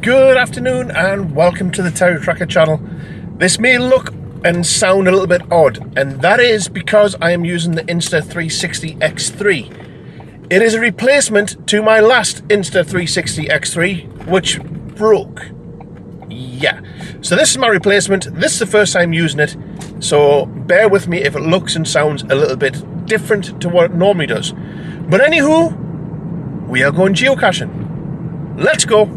Good afternoon and welcome to the TerryTracker channel. This may look and sound a little bit odd, and that is because I am using the Insta360 X3. It is a replacement to my last Insta360 X3, which broke. Yeah, so this is my replacement. This is the first time using it, so bear with me if it looks and sounds a little bit different to what it normally does. But anywho, we are going geocaching. Let's go.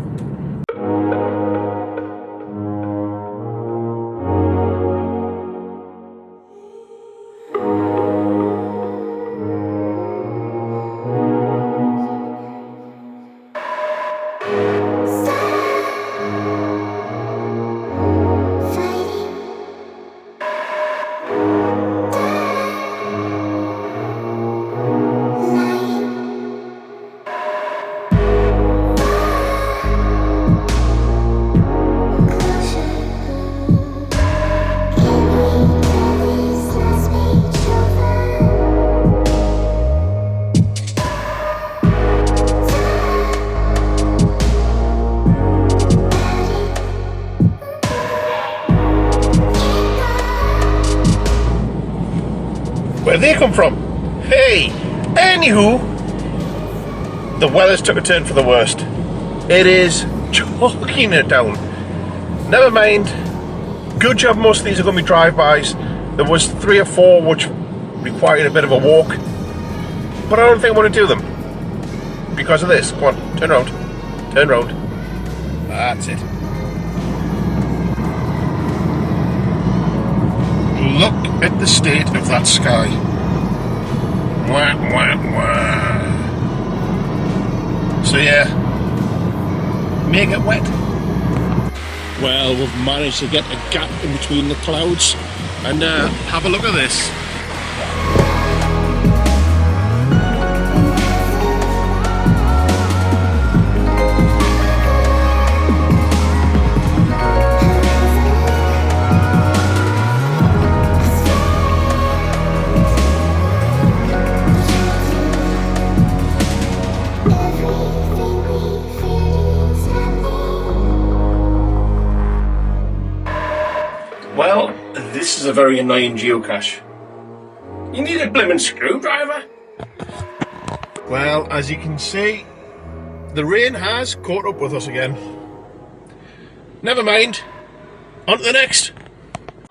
Where'd they come from? Hey! Anywho, the weather's took a turn for the worst. It is chalking it down. Never mind. Good job most of these are going to be drive-bys. There was 3 or 4 which required a bit of a walk. But I don't think I want to do them. Because of this. Come on, turn around. Turn around. That's it. Look at the state of that sky. Wah, wah, wah. So yeah, make it wet. Well, we've managed to get a gap in between the clouds and have a look at this. Well, this is a very annoying geocache. You need a blimmin' screwdriver. Well, as you can see, the rain has caught up with us again. Never mind. On to the next.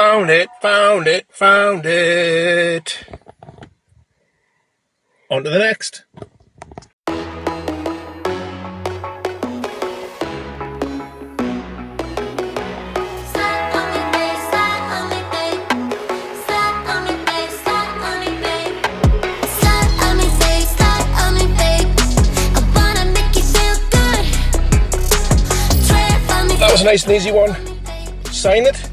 Found it, found it, found it. On to the next. That was a nice and easy one. Sign it.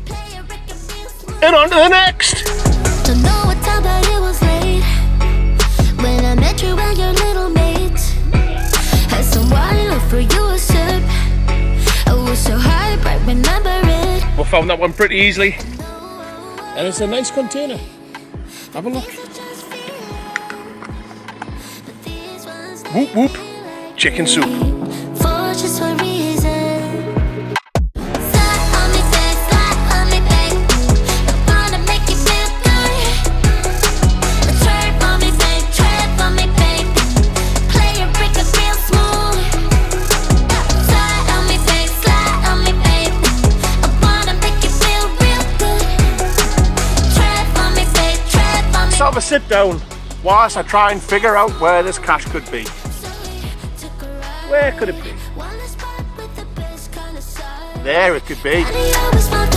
And on to the next. Don't know what time, but it was late when I met you and your little mate. Had some wine, offer you a sip. I was so hyped, I remember it. We found that one pretty easily. And it's a nice container. Have a look. Whoop whoop. Chicken soup. For just one reason. Have a sit down whilst I try and figure out where this cache could be. Where could it be? There it could be. Slide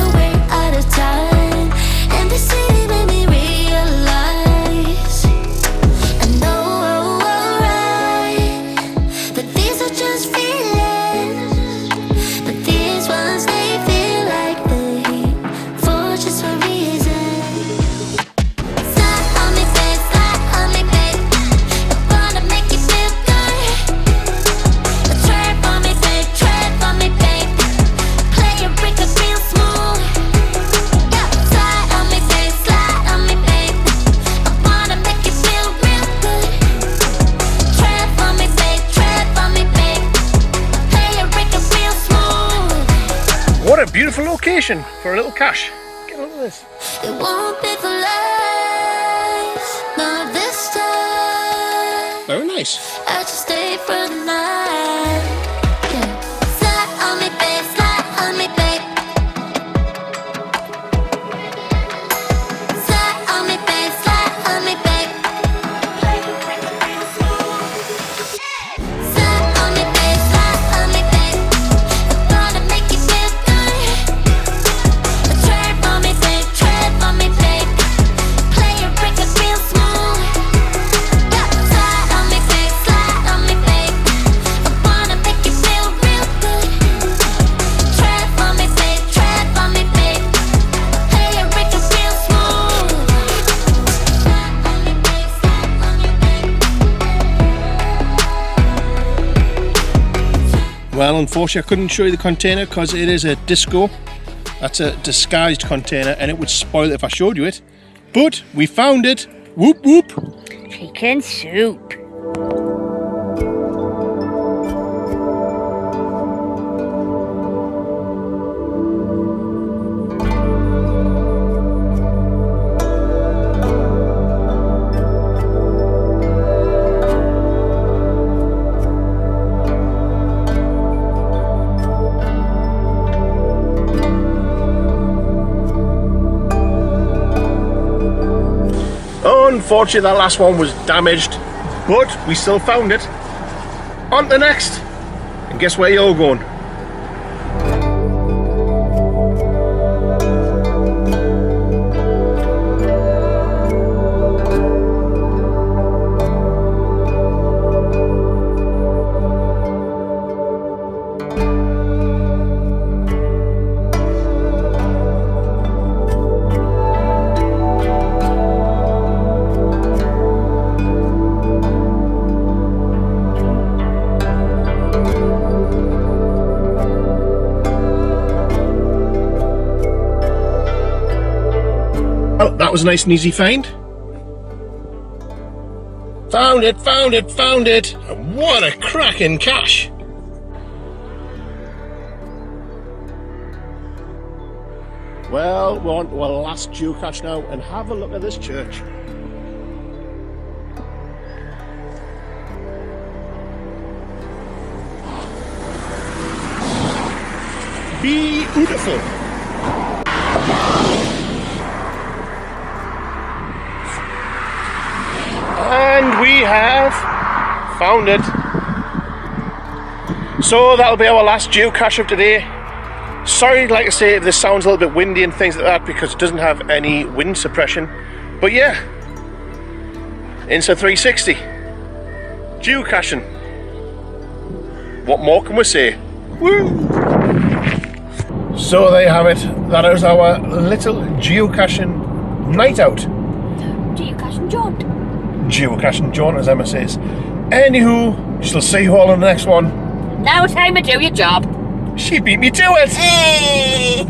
What a beautiful location for a little cache. Get a look at this. It won't be for life, not this time. Very nice. I just stay for the night. Yeah. Slide on me, babe, slide on me, babe. Slide on me, babe, slide on me, babe. Slide on me, babe, slide on me, babe. I'm gonna make you feel good. Tread on me, babe, tread on me, babe. Play your record real smooth. Yeah, slide on me, babe, slide on me, babe. I wanna make you feel real good. Tread on me, babe, tread on me, babe. Play your record real smooth. Slide on me, babe, slide on me, babe. Well, unfortunately, I couldn't show you the container because it is a disco. That's a disguised container and it would spoil it if I showed you it. But we found it. Whoop whoop. Chicken soup. Unfortunately, that last one was damaged, but we still found it. On to the next. And guess where you're going? Well, that was a nice and easy find. Found it, found it, found it. And what a cracking cache. Well, we're on to our last geocache now and have a look at this church. Beautiful. And we have found it. So that'll be our last geocache of today. Sorry, like I say, if this sounds a little bit windy and things like that because it doesn't have any wind suppression. But yeah, Insta360 geocaching. What more can we say? Woo! So there you have it. That is our little geocaching night out. Geocaching jaunt. Geocaching jaunt, as Emma says. Anywho, shall see you all on the next one. Now time to do your job. She beat me to it! Hey!